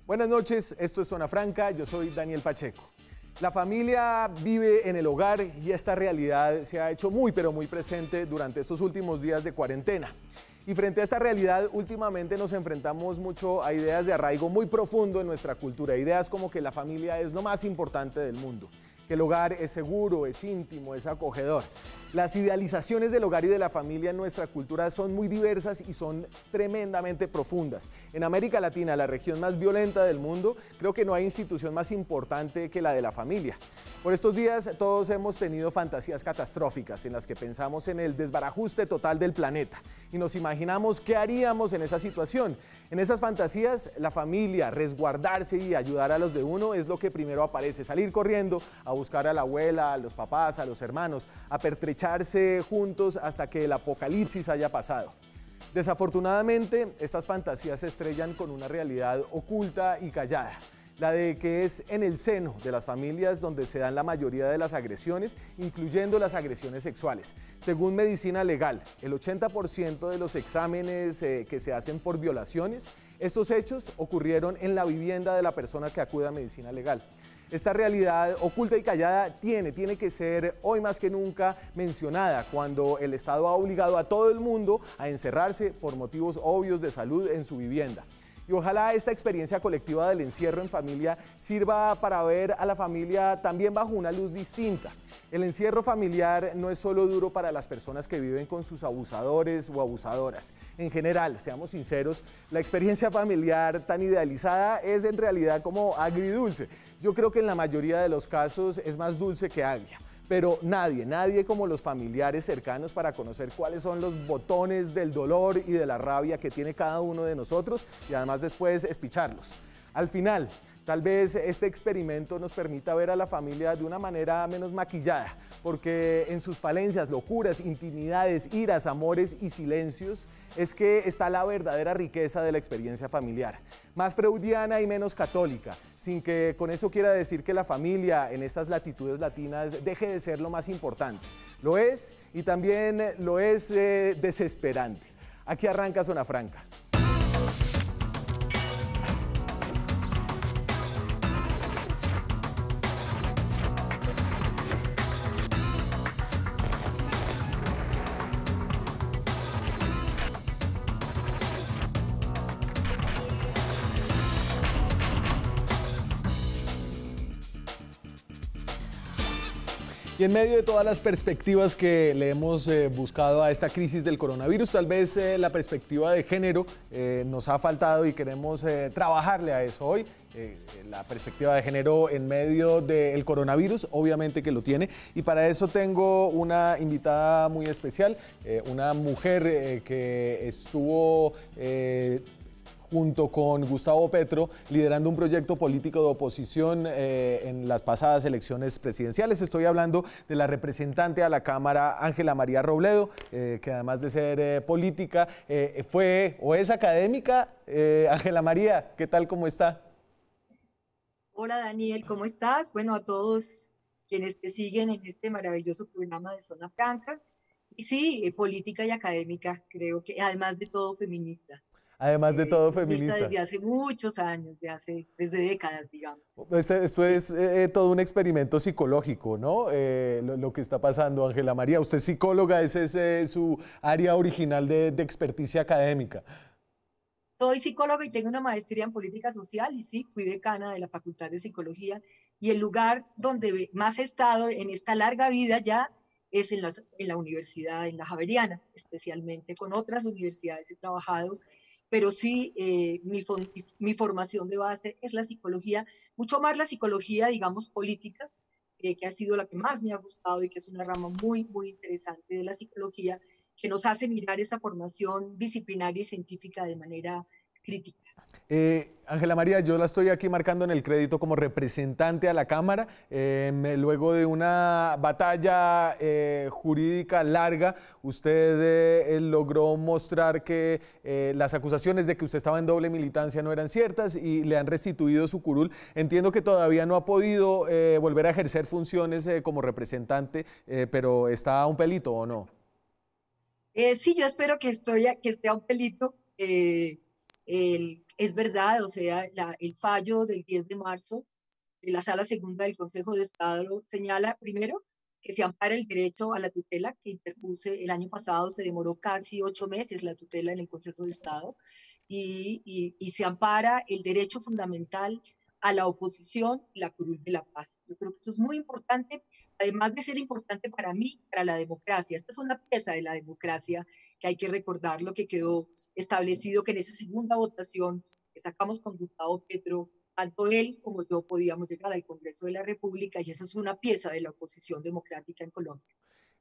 Buenas noches, esto es Zona Franca, yo soy Daniel Pacheco. La familia vive en el hogar y esta realidad se ha hecho muy pero muy presente durante estos últimos días de cuarentena. Y frente a esta realidad, últimamente nos enfrentamos mucho a ideas de arraigo muy profundo en nuestra cultura, ideas como que la familia es lo más importante del mundo, que el hogar es seguro, es íntimo, es acogedor. Las idealizaciones del hogar y de la familia en nuestra cultura son muy diversas y son tremendamente profundas. En América Latina, la región más violenta del mundo, creo que no hay institución más importante que la de la familia. Por estos días todos hemos tenido fantasías catastróficas en las que pensamos en el desbarajuste total del planeta y nos imaginamos qué haríamos en esa situación. En esas fantasías, la familia, resguardarse y ayudar a los de uno es lo que primero aparece. Salir corriendo a buscar a la abuela, a los papás, a los hermanos, a pertrecharse juntos hasta que el apocalipsis haya pasado. Desafortunadamente, estas fantasías se estrellan con una realidad oculta y callada. La de que es en el seno de las familias donde se dan la mayoría de las agresiones, incluyendo las agresiones sexuales. Según Medicina Legal, el 80% de los exámenes que se hacen por violaciones, estos hechos ocurrieron en la vivienda de la persona que acude a Medicina Legal. Esta realidad oculta y callada tiene que ser hoy más que nunca mencionada cuando el Estado ha obligado a todo el mundo a encerrarse por motivos obvios de salud en su vivienda. Y ojalá esta experiencia colectiva del encierro en familia sirva para ver a la familia también bajo una luz distinta. El encierro familiar no es solo duro para las personas que viven con sus abusadores o abusadoras. En general, seamos sinceros, la experiencia familiar tan idealizada es en realidad como agridulce. Yo creo que en la mayoría de los casos es más dulce que agria. Pero nadie como los familiares cercanos para conocer cuáles son los botones del dolor y de la rabia que tiene cada uno de nosotros y además después espicharlos. Al final, tal vez este experimento nos permita ver a la familia de una manera menos maquillada, porque en sus falencias, locuras, intimidades, iras, amores y silencios es que está la verdadera riqueza de la experiencia familiar. Más freudiana y menos católica, sin que con eso quiera decir que la familia en estas latitudes latinas deje de ser lo más importante. Lo es y también lo es desesperante. Aquí arranca Zona Franca. Y en medio de todas las perspectivas que le hemos buscado a esta crisis del coronavirus, tal vez la perspectiva de género nos ha faltado y queremos trabajarle a eso hoy. La perspectiva de género en medio del coronavirus, obviamente que lo tiene. Y para eso tengo una invitada muy especial, una mujer que estuvo junto con Gustavo Petro, liderando un proyecto político de oposición en las pasadas elecciones presidenciales. Estoy hablando de la representante a la Cámara, Ángela María Robledo, que además de ser política, fue o es académica. Ángela María, ¿qué tal? ¿Cómo está? Hola Daniel, ¿cómo estás? Bueno, a todos quienes te siguen en este maravilloso programa de Zona Franca. Y sí, política y académica, creo que además de todo feminista. Además de todo Feminista feminista. desde hace muchos años, desde décadas, digamos. Esto Sí. es todo un experimento psicológico, ¿no? Lo que está pasando, Ángela María. Usted es psicóloga, ese es su área original de experticia académica. Soy psicóloga y tengo una maestría en política social y sí, fui decana de la Facultad de Psicología y el lugar donde más he estado en esta larga vida ya es en la universidad, en la Javeriana, especialmente con otras universidades he trabajado, pero sí, mi formación de base es la psicología, mucho más la psicología, digamos, política, que ha sido la que más me ha gustado y que es una rama muy interesante de la psicología, que nos hace mirar esa formación disciplinaria y científica de manera crítica. Ángela María, yo la estoy aquí marcando en el crédito como representante a la Cámara. Luego de una batalla jurídica larga, usted logró mostrar que las acusaciones de que usted estaba en doble militancia no eran ciertas y le han restituido su curul. Entiendo que todavía no ha podido volver a ejercer funciones como representante, pero ¿está a un pelito o no? Sí, yo espero que esté a un pelito. Es verdad, o sea, el fallo del 10 de marzo de la Sala Segunda del Consejo de Estado señala primero que se ampara el derecho a la tutela que interpuse el año pasado, se demoró casi 8 meses la tutela en el Consejo de Estado, y se ampara el derecho fundamental a la oposición y la curul de la paz. Yo creo que eso es muy importante, además de ser importante para mí, para la democracia. Esta es una pieza de la democracia que hay que recordar, lo que quedó establecido que en esa segunda votación que sacamos con Gustavo Petro, tanto él como yo podíamos llegar al Congreso de la República, y esa es una pieza de la oposición democrática en Colombia.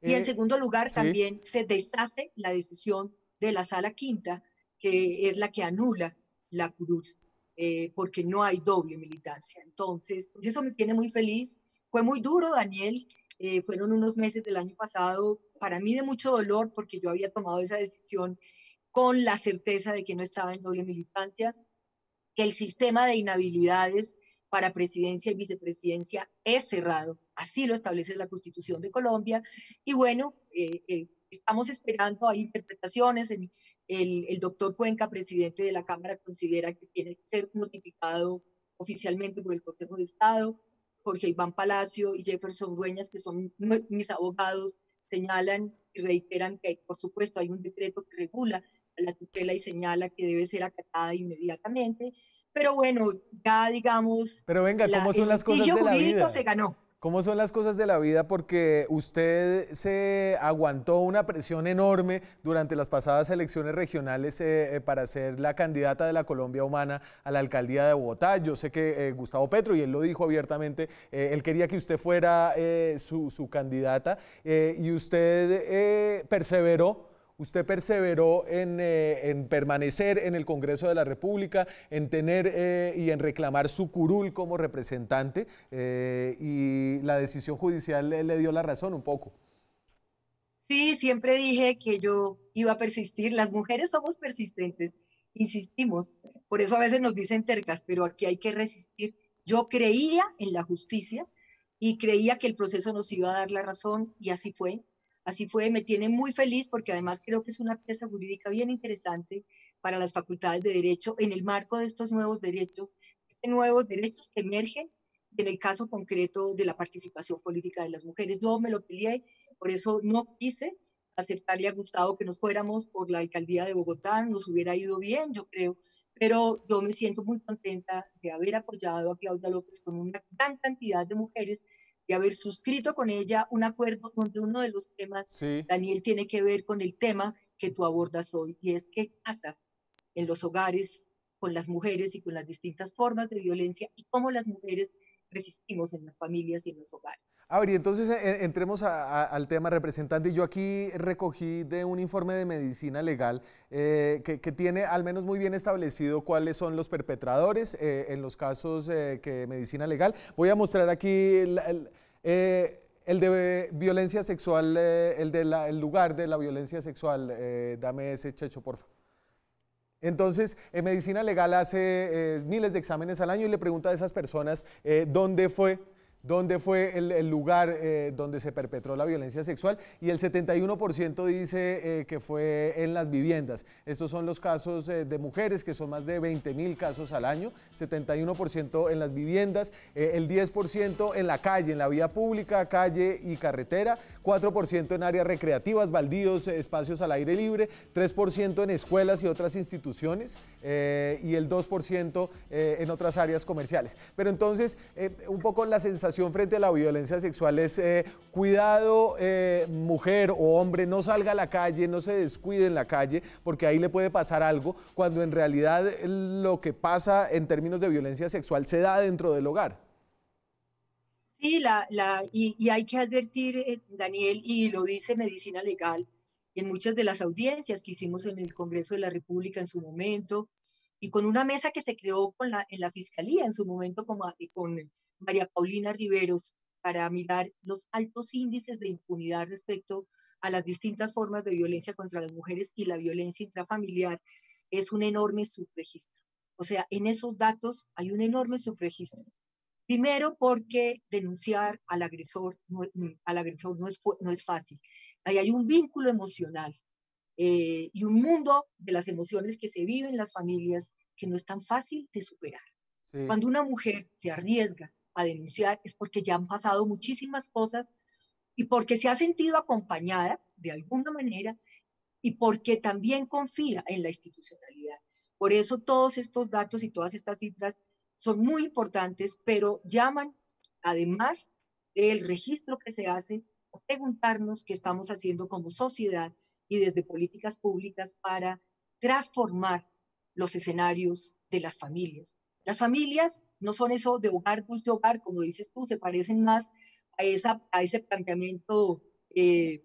Y en segundo lugar, Sí. también se deshace la decisión de la Sala Quinta, que es la que anula la curul, porque no hay doble militancia. Entonces, pues eso me tiene muy feliz. Fue muy duro, Daniel. Fueron unos meses del año pasado, para mí de mucho dolor, porque yo había tomado esa decisión con la certeza de que no estaba en doble militancia, que el sistema de inhabilidades para presidencia y vicepresidencia es cerrado. Así lo establece la Constitución de Colombia. Y bueno, estamos esperando, hay interpretaciones. El doctor Cuenca, presidente de la Cámara, considera que tiene que ser notificado oficialmente por el Consejo de Estado. Jorge Iván Palacio y Jefferson Dueñas, que son mis abogados, señalan y reiteran que, por supuesto, hay un decreto que regula la tutela y señala que debe ser acatada inmediatamente. Pero bueno, ya digamos, Pero venga, ¿cómo son el las cosas litigio de la jurídico se vida? ganó. ¿Cómo son las cosas de la vida? Porque usted se aguantó una presión enorme durante las pasadas elecciones regionales para ser la candidata de la Colombia Humana a la alcaldía de Bogotá. Yo sé que Gustavo Petro, y él lo dijo abiertamente, él quería que usted fuera su candidata, y usted perseveró. Usted perseveró en permanecer en el Congreso de la República, en tener y en reclamar su curul como representante, y la decisión judicial le dio la razón un poco. Sí, siempre dije que yo iba a persistir. Las mujeres somos persistentes, insistimos. Por eso a veces nos dicen tercas, pero aquí hay que resistir. Yo creía en la justicia y creía que el proceso nos iba a dar la razón, y así fue. Así fue, me tiene muy feliz porque además creo que es una pieza jurídica bien interesante para las facultades de derecho en el marco de estos nuevos derechos que emergen en el caso concreto de la participación política de las mujeres. Yo me lo peleé, por eso no quise aceptarle a Gustavo que nos fuéramos por la alcaldía de Bogotá, nos hubiera ido bien, yo creo, pero yo me siento muy contenta de haber apoyado a Claudia López con una gran cantidad de mujeres, de haber suscrito con ella un acuerdo donde uno de los temas, Sí. Daniel, tiene que ver con el tema que tú abordas hoy, y es qué pasa en los hogares con las mujeres y con las distintas formas de violencia y cómo las mujeres resistimos en las familias y en los hogares. A ver, y entonces entremos al tema, representante. Yo aquí recogí de un informe de medicina legal que tiene al menos muy bien establecido cuáles son los perpetradores en los casos que medicina legal. Voy a mostrar aquí el de violencia sexual, el lugar de la violencia sexual. Dame ese, Checho, por favor. Entonces, en medicina legal hace miles de exámenes al año y le pregunta a esas personas dónde fue el lugar donde se perpetró la violencia sexual, y el 71% dice que fue en las viviendas. Estos son los casos de mujeres, que son más de 20.000 casos al año, 71% en las viviendas, el 10% en la calle, en la vía pública, calle y carretera, 4% en áreas recreativas, baldíos, espacios al aire libre, 3% en escuelas y otras instituciones, y el 2% en otras áreas comerciales. Pero entonces, un poco la sensación frente a la violencia sexual es cuidado, mujer o hombre, no salga a la calle, no se descuide en la calle, porque ahí le puede pasar algo, cuando en realidad lo que pasa en términos de violencia sexual se da dentro del hogar. Sí, y hay que advertir, Daniel, y lo dice Medicina Legal, en muchas de las audiencias que hicimos en el Congreso de la República en su momento, y con una mesa que se creó en la Fiscalía en su momento con María Paulina Riveros, para mirar los altos índices de impunidad respecto a las distintas formas de violencia contra las mujeres y la violencia intrafamiliar. Es un enorme subregistro. O sea, en esos datos hay un enorme subregistro. Primero, porque denunciar al agresor no es fácil. Ahí hay un vínculo emocional. y un mundo de las emociones que se viven en las familias que no es tan fácil de superar. Sí. Cuando una mujer se arriesga a denunciar es porque ya han pasado muchísimas cosas y porque se ha sentido acompañada de alguna manera y porque también confía en la institucionalidad. Por eso todos estos datos y todas estas cifras son muy importantes, pero llaman, además del registro que se hace, a preguntarnos qué estamos haciendo como sociedad y desde políticas públicas para transformar los escenarios de las familias. Las familias no son eso de hogar, dulce hogar, como dices tú, se parecen más a ese planteamiento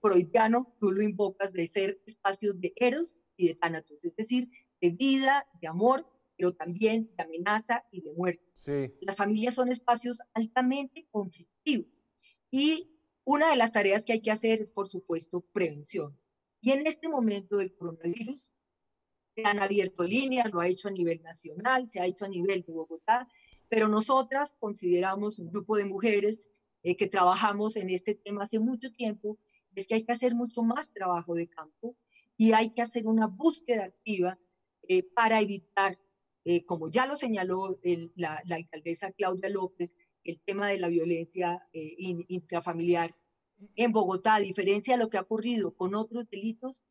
freudiano, tú lo invocas, de ser espacios de eros y de tánatos, es decir, de vida, de amor, pero también de amenaza y de muerte. Sí. Las familias son espacios altamente conflictivos y una de las tareas que hay que hacer es, por supuesto, prevención. Y en este momento del coronavirus se han abierto líneas, lo ha hecho a nivel nacional, se ha hecho a nivel de Bogotá, pero nosotras consideramos un grupo de mujeres que trabajamos en este tema hace mucho tiempo, es que hay que hacer mucho más trabajo de campo y hay que hacer una búsqueda activa para evitar, como ya lo señaló la alcaldesa Claudia López, el tema de la violencia intrafamiliar en Bogotá, a diferencia de lo que ha ocurrido con otros delitos,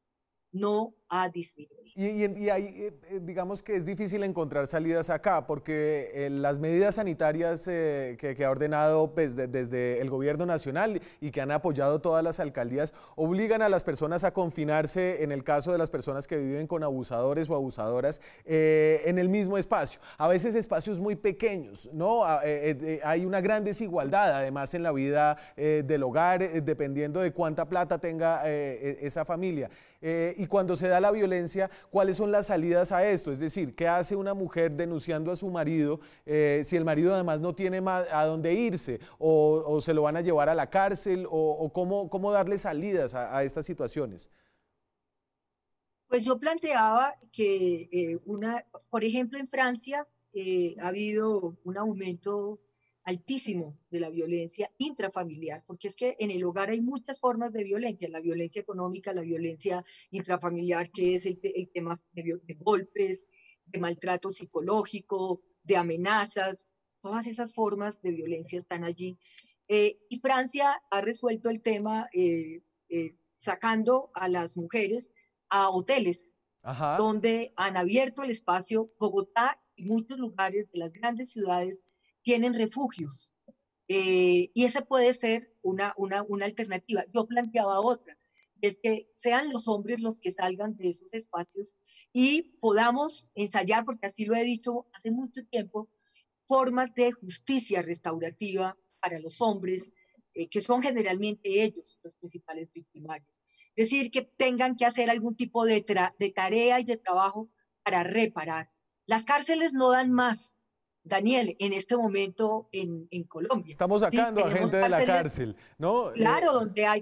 no ha disminuido. Y ahí, digamos que es difícil encontrar salidas acá, porque las medidas sanitarias que ha ordenado pues, desde el gobierno nacional y que han apoyado todas las alcaldías obligan a las personas a confinarse, en el caso de las personas que viven con abusadores o abusadoras, en el mismo espacio. A veces espacios muy pequeños, ¿no? Hay una gran desigualdad, además, en la vida del hogar, dependiendo de cuánta plata tenga esa familia. Y cuando se da la violencia, ¿cuáles son las salidas a esto? Es decir, ¿qué hace una mujer denunciando a su marido si el marido además no tiene más a dónde irse o se lo van a llevar a la cárcel o cómo darle salidas a estas situaciones? Pues yo planteaba que, por ejemplo, en Francia ha habido un aumento altísimo de la violencia intrafamiliar, porque es que en el hogar hay muchas formas de violencia, la violencia económica, la violencia intrafamiliar, que es el tema de golpes, de maltrato psicológico, de amenazas, todas esas formas de violencia están allí. Y Francia ha resuelto el tema sacando a las mujeres a hoteles Ajá. donde han abierto el espacio. Bogotá y muchos lugares de las grandes ciudades tienen refugios y esa puede ser una alternativa. Yo planteaba otra, es que sean los hombres los que salgan de esos espacios y podamos ensayar, porque así lo he dicho hace mucho tiempo, formas de justicia restaurativa para los hombres, que son generalmente ellos los principales victimarios. Es decir, que tengan que hacer algún tipo de tarea y de trabajo para reparar. Las cárceles no dan más, Daniel, en este momento en Colombia. Estamos Sí, sacando a tenemos gente de la cárceles, cárcel, ¿no? claro, donde hay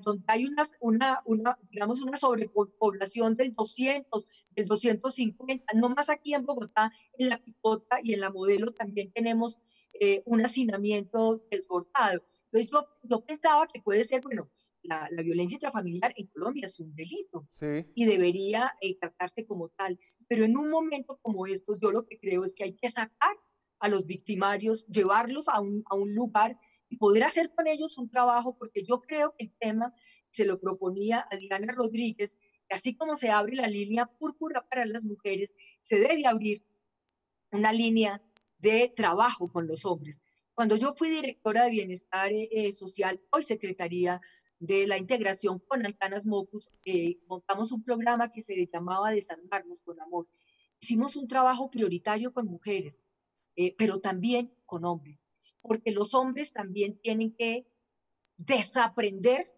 digamos, una sobrepoblación del 250, no más aquí en Bogotá, en la Picota y en la Modelo también tenemos un hacinamiento desbordado. Entonces yo pensaba que puede ser, bueno, la violencia intrafamiliar en Colombia es un delito Sí. y debería tratarse como tal, pero en un momento como estos, yo lo que creo es que hay que sacar a los victimarios, llevarlos a un lugar y poder hacer con ellos un trabajo, porque yo creo que el tema se lo proponía a Diana Rodríguez, que así como se abre la línea púrpura para las mujeres, se debe abrir una línea de trabajo con los hombres. Cuando yo fui directora de Bienestar Social, hoy Secretaría de la Integración con Antanas Mocus, montamos un programa que se llamaba Desarmarnos con Amor. Hicimos un trabajo prioritario con mujeres, pero también con hombres, porque los hombres también tienen que desaprender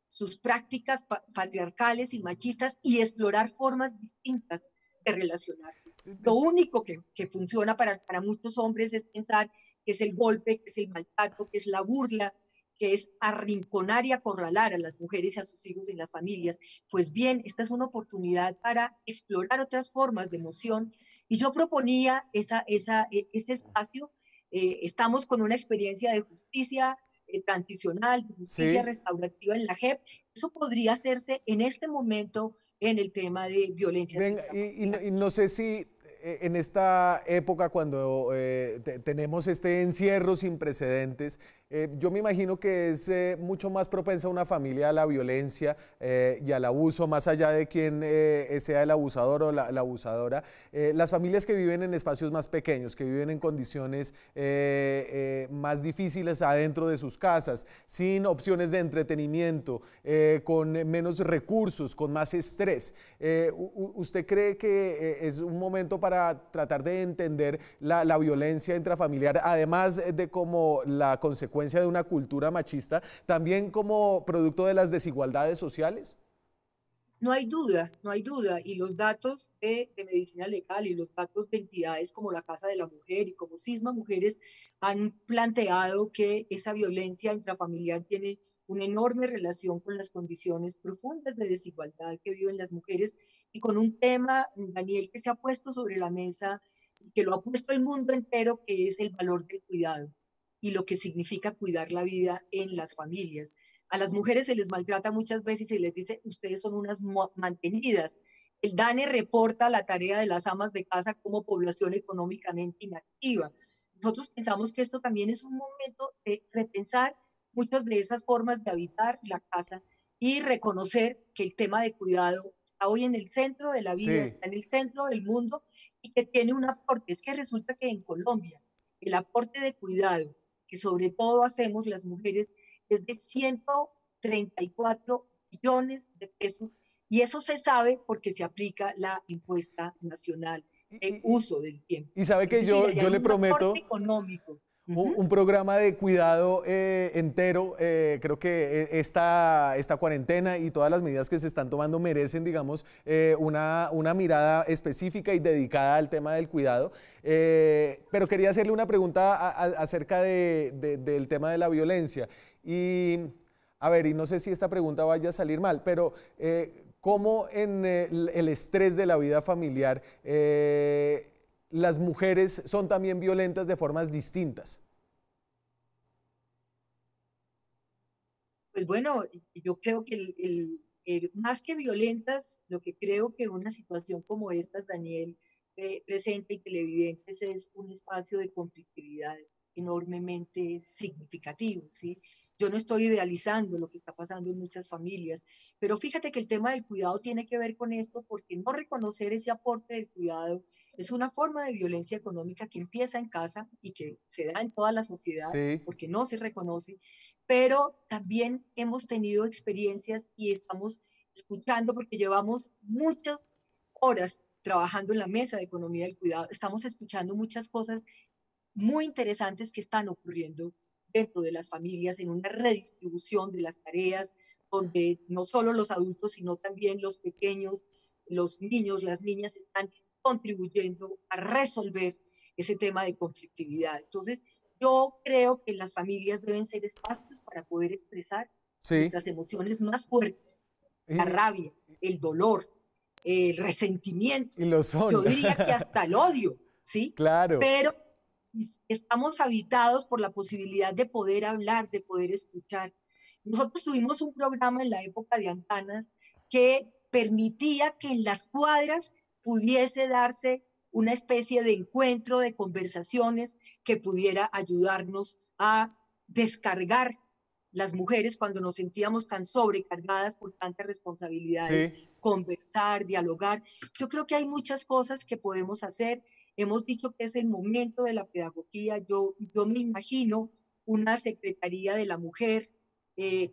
sus prácticas patriarcales y machistas y explorar formas distintas de relacionarse. Lo único que funciona para muchos hombres es pensar que es el golpe, que es el maltrato, que es la burla, que es arrinconar y acorralar a las mujeres y a sus hijos en las familias. Pues bien, esta es una oportunidad para explorar otras formas de emoción y yo proponía ese espacio. Estamos con una experiencia de justicia transicional, de justicia Sí. restaurativa en la JEP. Eso podría hacerse en este momento en el tema de violencias Venga, y intrafamiliares. no sé si en esta época cuando tenemos este encierro sin precedentes, yo me imagino que es mucho más propensa una familia a la violencia y al abuso, más allá de quién sea el abusador o la abusadora. Las familias que viven en espacios más pequeños, que viven en condiciones más difíciles adentro de sus casas, sin opciones de entretenimiento, con menos recursos, con más estrés. ¿Usted cree que es un momento para tratar de entender la violencia intrafamiliar, además de como la consecuencia de una cultura machista, también como producto de las desigualdades sociales? No hay duda, no hay duda. Y los datos de medicina legal y los datos de entidades como la Casa de la Mujer y como Cisma Mujeres han planteado que esa violencia intrafamiliar tiene una enorme relación con las condiciones profundas de desigualdad que viven las mujeres y con un tema, Daniel, que se ha puesto sobre la mesa, que lo ha puesto el mundo entero, que es el valor del cuidado y lo que significa cuidar la vida en las familias. A las mujeres se les maltrata muchas veces y se les dice, ustedes son unas mantenidas. El DANE reporta la tarea de las amas de casa como población económicamente inactiva. Nosotros pensamos que esto también es un momento de repensar muchas de esas formas de habitar la casa y reconocer que el tema de cuidado está hoy en el centro de la vida, Sí. está en el centro del mundo y que tiene un aporte. Es que resulta que en Colombia el aporte de cuidado que sobre todo hacemos las mujeres es de 134 billones de pesos y eso se sabe porque se aplica la encuesta nacional Y, de y- uso del tiempo. y sabe Es que decir, allá yo hay le un aporte prometo económico. Uh -huh. un programa de cuidado entero. Creo que esta cuarentena y todas las medidas que se están tomando merecen, digamos, una mirada específica y dedicada al tema del cuidado. Pero quería hacerle una pregunta acerca del tema de la violencia. Y, a ver, y no sé si esta pregunta vaya a salir mal, pero ¿cómo en el estrés de la vida familiar las mujeres son también violentas de formas distintas? Pues bueno, yo creo que más que violentas, lo que creo que una situación como estas, Daniel, presenta y televidentes es un espacio de conflictividad enormemente significativo, ¿sí? Yo no estoy idealizando lo que está pasando en muchas familias, pero fíjate que el tema del cuidado tiene que ver con esto porque no reconocer ese aporte del cuidado es una forma de violencia económica que empieza en casa y que se da en toda la sociedad Sí, porque no se reconoce, pero también hemos tenido experiencias y estamos escuchando porque llevamos muchas horas trabajando en la mesa de economía del cuidado, estamos escuchando muchas cosas muy interesantes que están ocurriendo dentro de las familias en una redistribución de las tareas, donde no solo los adultos, sino también los pequeños, los niños, las niñas están contribuyendo a resolver ese tema de conflictividad. Entonces, yo creo que las familias deben ser espacios para poder expresar sí. nuestras emociones más fuertes, la Y, rabia, el dolor, el resentimiento, y lo yo son. diría que hasta el odio, ¿sí? Claro. Pero estamos habitados por la posibilidad de poder hablar, de poder escuchar. Nosotros tuvimos un programa en la época de Antanas que permitía que en las cuadras pudiese darse una especie de encuentro, de conversaciones que pudiera ayudarnos a descargar las mujeres cuando nos sentíamos tan sobrecargadas por tantas responsabilidades, Sí. conversar, dialogar. Yo creo que hay muchas cosas que podemos hacer. Hemos dicho que es el momento de la pedagogía. Yo me imagino una Secretaría de la Mujer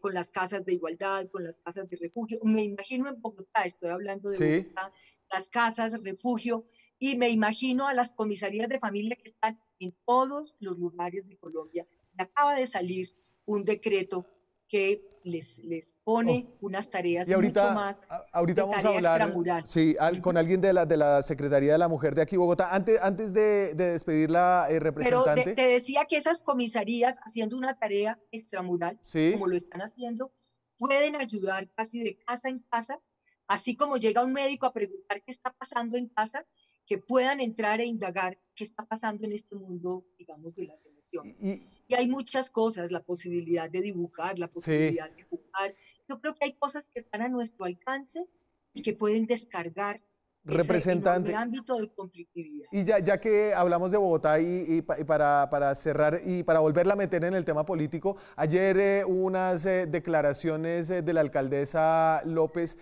con las casas de igualdad, con las casas de refugio. Me imagino en Bogotá, estoy hablando de Sí. Bogotá, las casas, refugio, y me imagino a las comisarías de familia que están en todos los lugares de Colombia. Acaba de salir un decreto que les Oh, pone unas tareas y mucho ahorita, más ahorita de vamos a tarea hablar, extramural. sí, Uh con -huh. alguien de la Secretaría de la Mujer de aquí, Bogotá. Antes de despedir la Pero representante, te decía que esas comisarías haciendo una tarea extramural, sí, como lo están haciendo, pueden ayudar casi de casa en casa, así como llega un médico a preguntar qué está pasando en casa, que puedan entrar e indagar qué está pasando en este mundo, digamos, de las emociones. y, Y hay muchas cosas, la posibilidad de dibujar, la sí, posibilidad de jugar. Yo creo que hay cosas que están a nuestro alcance y que pueden descargar ese enorme Representante, ámbito de conflictividad. y ya que hablamos de Bogotá y para cerrar y para volverla a meter en el tema político, ayer hubo unas declaraciones de la alcaldesa López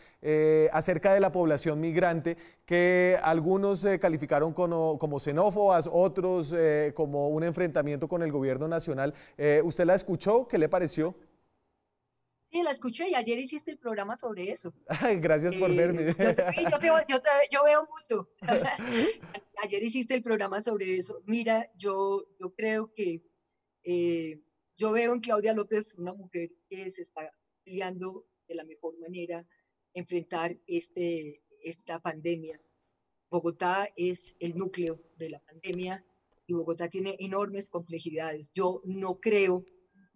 acerca de la población migrante que algunos calificaron como xenófobas, otros como un enfrentamiento con el gobierno nacional. ¿Usted la escuchó? ¿Qué le pareció? Sí, la escuché y ayer hiciste el programa sobre eso. Gracias por verme. Yo te vi, yo veo mucho. Ayer hiciste el programa sobre eso. Mira, yo creo que eh, yo veo en Claudia López una mujer que se está peleando de la mejor manera enfrentar esta pandemia. Bogotá es el núcleo de la pandemia y Bogotá tiene enormes complejidades. Yo no creo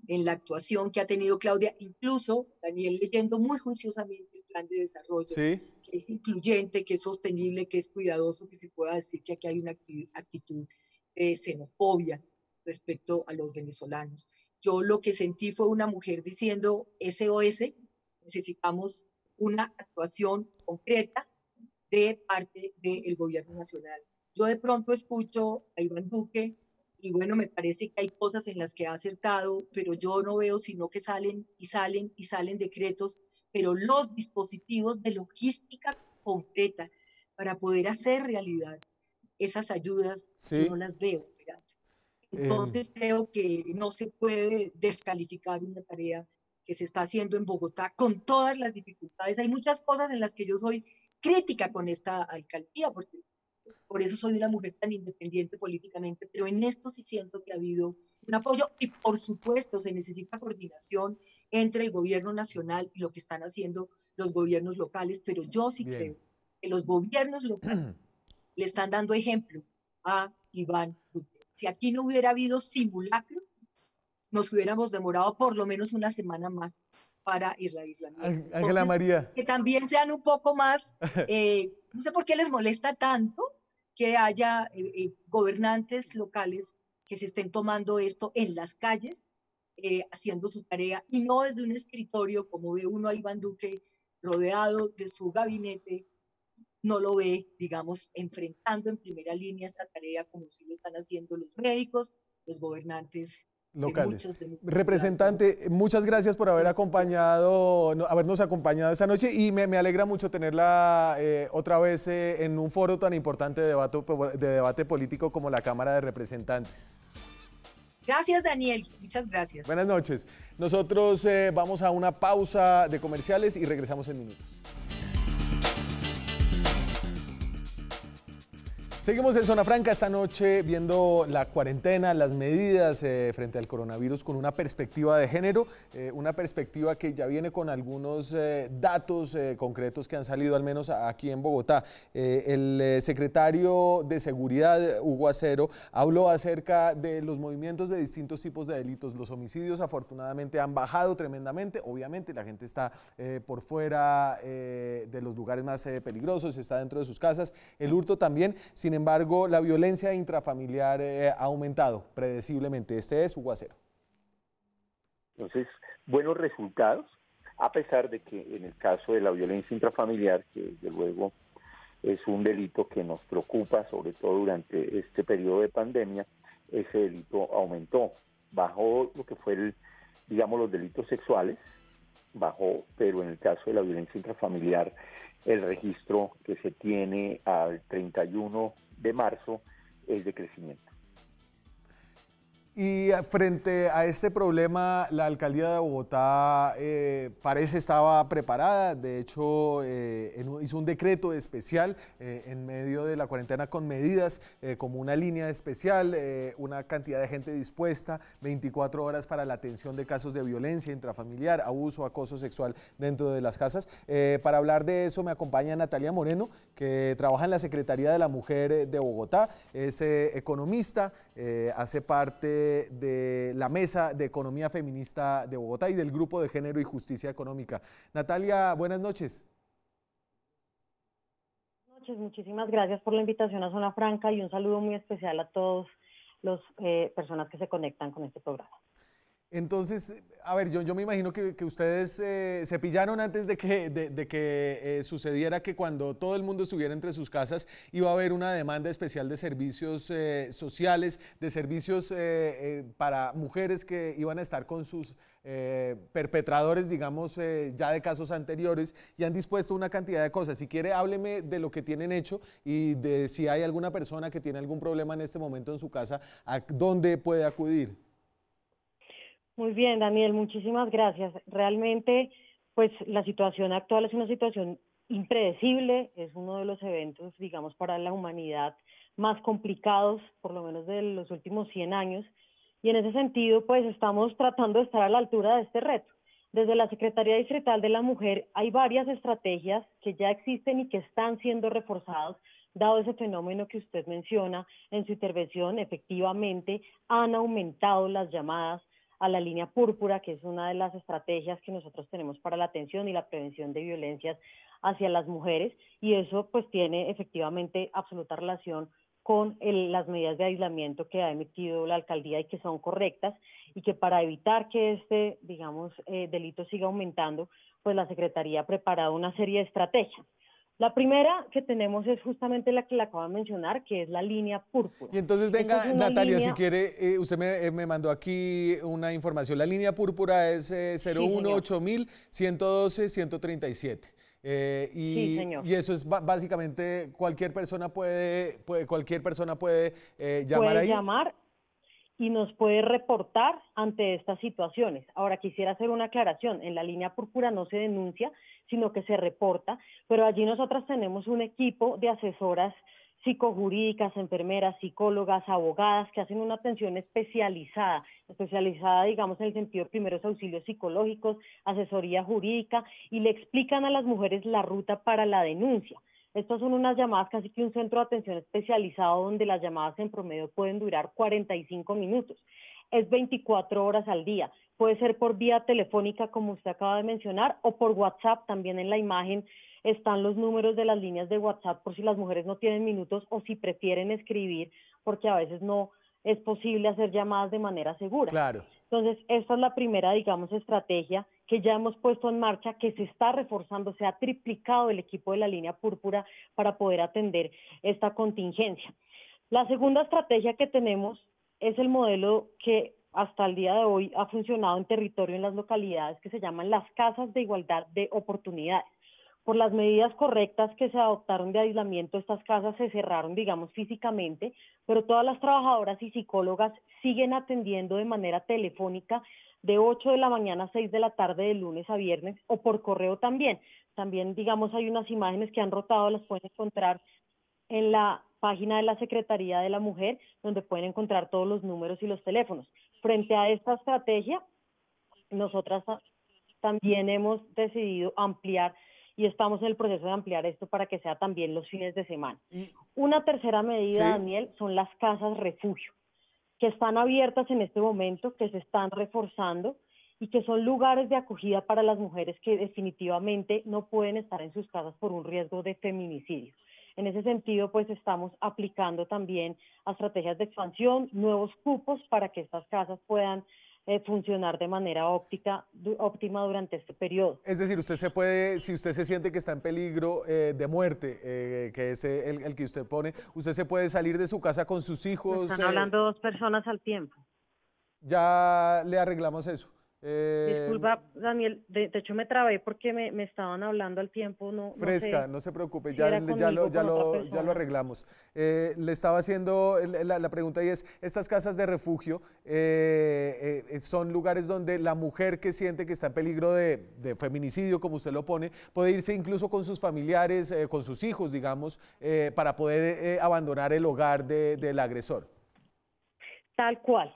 en la actuación que ha tenido Claudia, incluso Daniel leyendo muy juiciosamente el plan de desarrollo, Sí, que es incluyente, que es sostenible, que es cuidadoso, que se pueda decir que aquí hay una actitud de xenofobia respecto a los venezolanos. Yo lo que sentí fue una mujer diciendo SOS, necesitamos una actuación concreta de parte del gobierno nacional. Yo de pronto escucho a Iván Duque y bueno, me parece que hay cosas en las que ha acertado, pero yo no veo sino que salen y salen y salen decretos, pero los dispositivos de logística concreta para poder hacer realidad esas ayudas, yo no sí. las veo operando. Em, Entonces creo que no se puede descalificar una tarea que se está haciendo en Bogotá con todas las dificultades. Hay muchas cosas en las que yo soy crítica con esta alcaldía, porque por eso soy una mujer tan independiente políticamente, pero en esto sí siento que ha habido un apoyo y por supuesto se necesita coordinación entre el gobierno nacional y lo que están haciendo los gobiernos locales, pero yo sí bien. creo que los gobiernos locales le están dando ejemplo a Iván Duque. Si aquí no hubiera habido simulacro, nos hubiéramos demorado por lo menos una semana más para el aislamiento. Ángela Entonces, María. que también sean un poco más, no sé por qué les molesta tanto que haya gobernantes locales que se estén tomando esto en las calles, haciendo su tarea y no desde un escritorio, como ve uno a Iván Duque rodeado de su gabinete, no lo ve, digamos, enfrentando en primera línea esta tarea como si lo están haciendo los médicos, los gobernantes Locales. de muchas ciudades de Representante, muchas gracias por de haber muchas ciudades. acompañado, habernos acompañado esta noche y me alegra mucho tenerla otra vez en un foro tan importante de debate político como la Cámara de Representantes. Gracias, Daniel. Muchas gracias. Buenas noches. Nosotros vamos a una pausa de comerciales y regresamos en minutos. Seguimos en Zona Franca esta noche viendo la cuarentena, las medidas frente al coronavirus con una perspectiva de género, una perspectiva que ya viene con algunos datos concretos que han salido al menos aquí en Bogotá. El secretario de Seguridad, Hugo Acero, habló acerca de los movimientos de distintos tipos de delitos. Los homicidios afortunadamente han bajado tremendamente, obviamente la gente está por fuera de los lugares más peligrosos, está dentro de sus casas, el hurto también. Sin embargo, la violencia intrafamiliar ha aumentado predeciblemente. Este es Hugo Acero. Entonces, buenos resultados, a pesar de que en el caso de la violencia intrafamiliar, que desde luego es un delito que nos preocupa, sobre todo durante este periodo de pandemia, ese delito aumentó. Bajó lo que fue, digamos, los delitos sexuales, bajó, pero en el caso de la violencia intrafamiliar, el registro que se tiene al 31 de marzo es de crecimiento. Y frente a este problema, la alcaldía de Bogotá parece estaba preparada. De hecho, hizo un decreto especial en medio de la cuarentena con medidas como una línea especial, una cantidad de gente dispuesta, 24 horas para la atención de casos de violencia intrafamiliar, abuso, acoso sexual dentro de las casas. Para hablar de eso me acompaña Natalia Moreno, que trabaja en la Secretaría de la Mujer de Bogotá, es economista, hace parte de la Mesa de Economía Feminista de Bogotá y del Grupo de Género y Justicia Económica. Natalia, buenas noches. Buenas noches, muchísimas gracias por la invitación a Zona Franca y un saludo muy especial a todos las personas que se conectan con este programa. Entonces, a ver, yo me imagino que ustedes se pillaron antes de que sucediera que cuando todo el mundo estuviera entre sus casas iba a haber una demanda especial de servicios sociales, de servicios para mujeres que iban a estar con sus perpetradores, digamos, ya de casos anteriores y han dispuesto una cantidad de cosas. Si quiere, hábleme de lo que tienen hecho y de si hay alguna persona que tiene algún problema en este momento en su casa, ¿a dónde puede acudir? Muy bien, Daniel, muchísimas gracias. Realmente, pues la situación actual es una situación impredecible, es uno de los eventos, digamos, para la humanidad más complicados, por lo menos de los últimos 100 años, y en ese sentido, pues estamos tratando de estar a la altura de este reto. Desde la Secretaría Distrital de la Mujer hay varias estrategias que ya existen y que están siendo reforzados, dado ese fenómeno que usted menciona en su intervención. Efectivamente, han aumentado las llamadas a la línea púrpura, que es una de las estrategias que nosotros tenemos para la atención y la prevención de violencias hacia las mujeres, y eso pues tiene efectivamente absoluta relación con las medidas de aislamiento que ha emitido la alcaldía y que son correctas, y que para evitar que este, digamos, delito siga aumentando, pues la Secretaría ha preparado una serie de estrategias. La primera que tenemos es justamente la que le acabo de mencionar, que es la línea púrpura. Y entonces Esta es venga, una Natalia, si línea, quiere, usted me mandó aquí una información. La línea púrpura es sí, señor. 018-112-137. Sí, señor. Y eso es básicamente cualquier persona puede llamar Puede ahí. llamar y nos puede reportar ante estas situaciones. Ahora, quisiera hacer una aclaración. En la línea púrpura no se denuncia, sino que se reporta, pero allí nosotras tenemos un equipo de asesoras psicojurídicas, enfermeras, psicólogas, abogadas, que hacen una atención especializada, digamos en el sentido de primeros auxilios psicológicos, asesoría jurídica, y le explican a las mujeres la ruta para la denuncia. Estas son unas llamadas casi que un centro de atención especializado donde las llamadas en promedio pueden durar 45 minutos. Es 24 horas al día. Puede ser por vía telefónica, como usted acaba de mencionar, o por WhatsApp. También en la imagen están los números de las líneas de WhatsApp por si las mujeres no tienen minutos o si prefieren escribir, porque a veces no es posible hacer llamadas de manera segura. Claro. Entonces, esta es la primera, digamos, estrategia que ya hemos puesto en marcha, que se está reforzando, se ha triplicado el equipo de la línea púrpura para poder atender esta contingencia. La segunda estrategia que tenemos es el modelo que hasta el día de hoy ha funcionado en territorio en las localidades, que se llaman las casas de igualdad de oportunidades. Por las medidas correctas que se adoptaron de aislamiento, estas casas se cerraron, digamos, físicamente, pero todas las trabajadoras y psicólogas siguen atendiendo de manera telefónica de 8 de la mañana a 6 de la tarde de lunes a viernes, o por correo también. También, digamos, hay unas imágenes que han rotado, las pueden encontrar en la página de la Secretaría de la Mujer, donde pueden encontrar todos los números y los teléfonos. Frente a esta estrategia, nosotras también hemos decidido ampliar y estamos en el proceso de ampliar esto para que sea también los fines de semana. Una tercera medida, ¿Sí? Daniel, son las casas refugio, que están abiertas en este momento, que se están reforzando y que son lugares de acogida para las mujeres que definitivamente no pueden estar en sus casas por un riesgo de feminicidio. En ese sentido, pues estamos aplicando también a estrategias de expansión, nuevos cupos para que estas casas puedan funcionar de manera óptima durante este periodo. Es decir, usted se puede, si usted se siente que está en peligro de muerte, que es el que usted pone, usted se puede salir de su casa con sus hijos. Están hablando dos personas al tiempo. Ya le arreglamos eso. Disculpa, Daniel, de hecho me trabé porque me estaban hablando al tiempo. Fresca, sé no se preocupe, si ya era conmigo o con otra lo persona. arreglamos. Le estaba haciendo la pregunta y es, estas casas de refugio son lugares donde la mujer que siente que está en peligro de feminicidio, como usted lo pone, puede irse incluso con sus familiares, con sus hijos, digamos, para poder abandonar el hogar del agresor. Tal cual.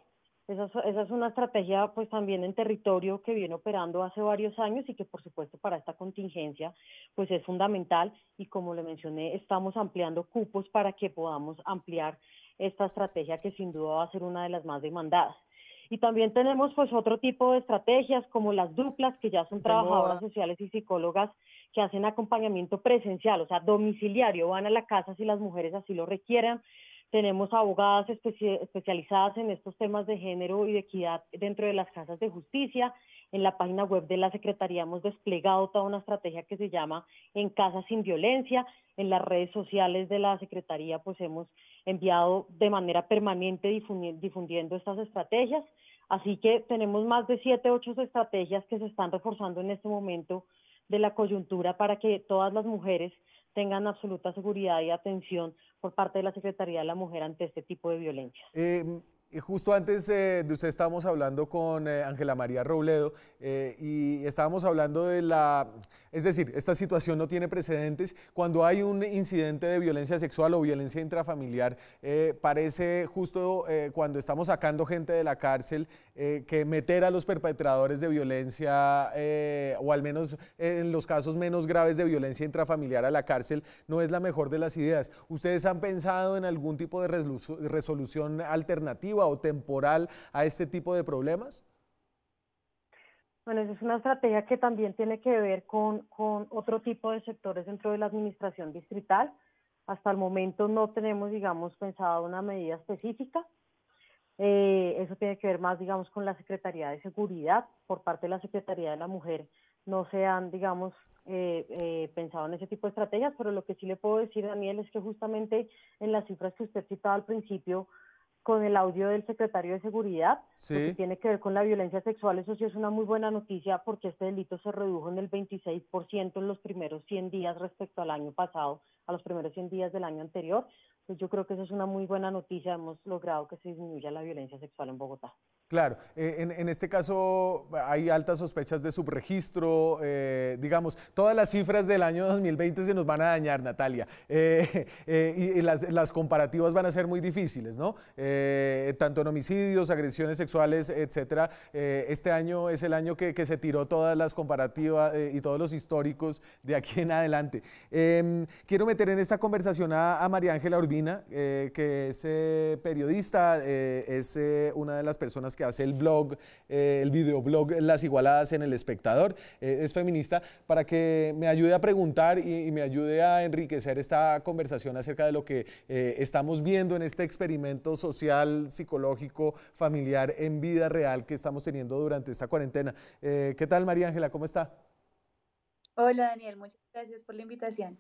Esa es una estrategia pues también en territorio que viene operando hace varios años y que por supuesto para esta contingencia pues es fundamental, y como le mencioné estamos ampliando cupos para que podamos ampliar esta estrategia que sin duda va a ser una de las más demandadas. Y también tenemos pues otro tipo de estrategias como las duplas, que ya son trabajadoras sociales y psicólogas que hacen acompañamiento presencial, o sea domiciliario, van a la casa si las mujeres así lo requieran, tenemos abogadas especializadas en estos temas de género y de equidad dentro de las casas de justicia. En la página web de la Secretaría hemos desplegado toda una estrategia que se llama En Casa Sin Violencia. En las redes sociales de la Secretaría pues hemos enviado de manera permanente difundiendo estas estrategias. Así que tenemos más de 7, 8 estrategias que se están reforzando en este momento de la coyuntura para que todas las mujeres tengan absoluta seguridad y atención por parte de la Secretaría de la Mujer ante este tipo de violencia. Justo antes de usted estábamos hablando con Ángela María Robledo y estábamos hablando de es decir, esta situación no tiene precedentes. Cuando hay un incidente de violencia sexual o violencia intrafamiliar, parece justo cuando estamos sacando gente de la cárcel que meter a los perpetradores de violencia o al menos en los casos menos graves de violencia intrafamiliar a la cárcel no es la mejor de las ideas. ¿Ustedes han pensado en algún tipo de resolución alternativa o temporal a este tipo de problemas? Bueno, esa es una estrategia que también tiene que ver con otro tipo de sectores dentro de la administración distrital. Hasta el momento no tenemos, digamos, pensado una medida específica. Eso tiene que ver más, digamos, con la Secretaría de Seguridad. Por parte de la Secretaría de la Mujer no se han, digamos, pensado en ese tipo de estrategias, pero lo que sí le puedo decir, Daniel, es que justamente en las cifras que usted citaba al principio, con el audio del secretario de Seguridad, sí, lo que tiene que ver con la violencia sexual, eso sí es una muy buena noticia porque este delito se redujo en el 26% en los primeros 100 días respecto al año pasado, a los primeros 100 días del año anterior. Pues yo creo que eso es una muy buena noticia, hemos logrado que se disminuya la violencia sexual en Bogotá. Claro, en este caso hay altas sospechas de subregistro, digamos, todas las cifras del año 2020 se nos van a dañar, Natalia, y las comparativas van a ser muy difíciles, ¿no? Tanto en homicidios, agresiones sexuales, etcétera. Este año es el año que se tiró todas las comparativas y todos los históricos de aquí en adelante. Quiero meter en esta conversación a María Ángela Urbina, que es periodista, es una de las personas que hace el blog, el videoblog Las Igualadas en El Espectador, es feminista, para que me ayude a preguntar y me ayude a enriquecer esta conversación acerca de lo que estamos viendo en este experimento social, psicológico, familiar, en vida real que estamos teniendo durante esta cuarentena. ¿Qué tal, María Ángela? ¿Cómo está? Hola Daniel, muchas gracias por la invitación.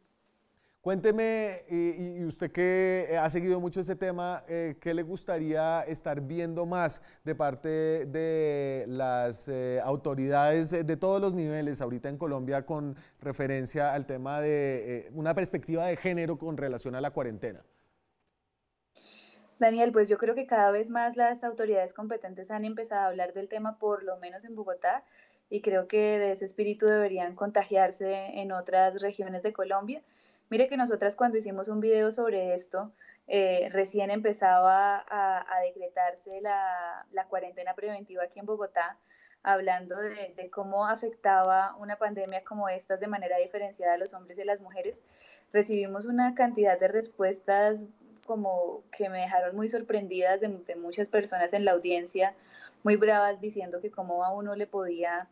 Cuénteme, y usted que ha seguido mucho este tema, ¿qué le gustaría estar viendo más de parte de las autoridades de todos los niveles ahorita en Colombia con referencia al tema de una perspectiva de género con relación a la cuarentena? Daniel, pues yo creo que cada vez más las autoridades competentes han empezado a hablar del tema, por lo menos en Bogotá, y creo que de ese espíritu deberían contagiarse en otras regiones de Colombia. Mire que nosotras cuando hicimos un video sobre esto, recién empezaba a decretarse la cuarentena preventiva aquí en Bogotá, hablando de cómo afectaba una pandemia como esta de manera diferenciada a los hombres y a las mujeres. Recibimos una cantidad de respuestas como que me dejaron muy sorprendidas de muchas personas en la audiencia, muy bravas, diciendo que cómo a uno le podía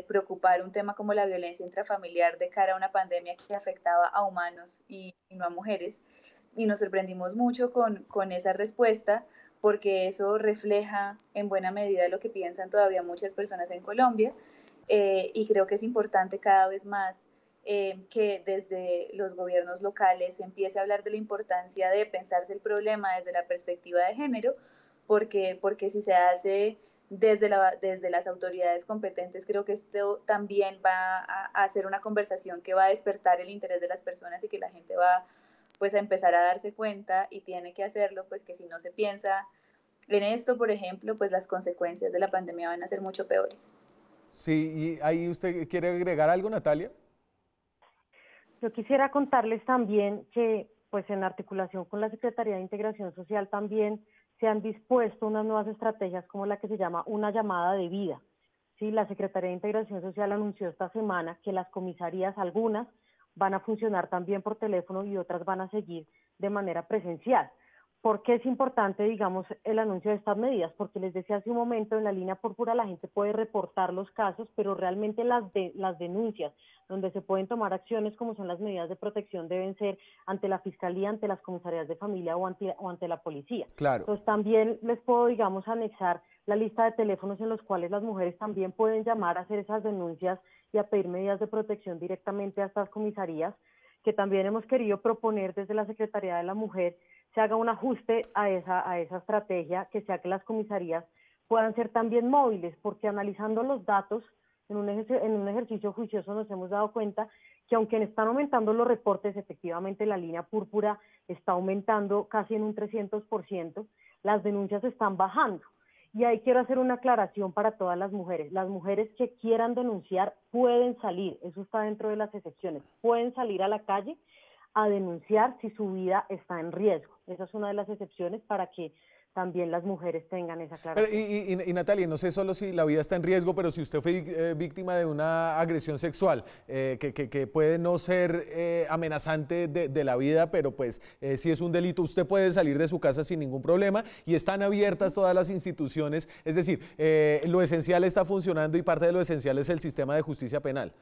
preocupar un tema como la violencia intrafamiliar de cara a una pandemia que afectaba a humanos y no a mujeres. Y nos sorprendimos mucho con esa respuesta, porque eso refleja en buena medida lo que piensan todavía muchas personas en Colombia, y creo que es importante cada vez más que desde los gobiernos locales se empiece a hablar de la importancia de pensarse el problema desde la perspectiva de género, porque si se hace desde las autoridades competentes, creo que esto también va a hacer una conversación que va a despertar el interés de las personas y que la gente va pues a empezar a darse cuenta, y tiene que hacerlo, pues que si no se piensa en esto, por ejemplo, pues las consecuencias de la pandemia van a ser mucho peores. Sí, y ahí usted quiere agregar algo, Natalia. Yo quisiera contarles también que, pues en articulación con la Secretaría de Integración Social, también se han dispuesto unas nuevas estrategias como la que se llama Una Llamada de Vida. Sí, la Secretaría de Integración Social anunció esta semana que las comisarías, algunas, van a funcionar también por teléfono y otras van a seguir de manera presencial. ¿Por qué es importante, digamos, el anuncio de estas medidas? Porque les decía hace un momento, en la línea púrpura la gente puede reportar los casos, pero realmente las denuncias, donde se pueden tomar acciones como son las medidas de protección, deben ser ante la Fiscalía, ante las comisarías de familia o ante la policía. Claro. Entonces también les puedo, digamos, anexar la lista de teléfonos en los cuales las mujeres también pueden llamar a hacer esas denuncias y a pedir medidas de protección directamente a estas comisarías, que también hemos querido proponer desde la Secretaría de la Mujer se haga un ajuste a esa estrategia, que sea que las comisarías puedan ser también móviles, porque analizando los datos en un ejercicio juicioso nos hemos dado cuenta que aunque están aumentando los reportes, efectivamente la línea púrpura está aumentando casi en un 300%, las denuncias están bajando. Y ahí quiero hacer una aclaración para todas las mujeres. Las mujeres que quieran denunciar pueden salir, eso está dentro de las excepciones, pueden salir a la calle a denunciar si su vida está en riesgo. Esa es una de las excepciones para que también las mujeres tengan esa aclaración. Y Natalia, no sé solo si la vida está en riesgo, pero si usted fue víctima de una agresión sexual, que puede no ser amenazante de la vida, pero pues si es un delito, usted puede salir de su casa sin ningún problema y están abiertas todas las instituciones, es decir, lo esencial está funcionando y parte de lo esencial es el sistema de justicia penal.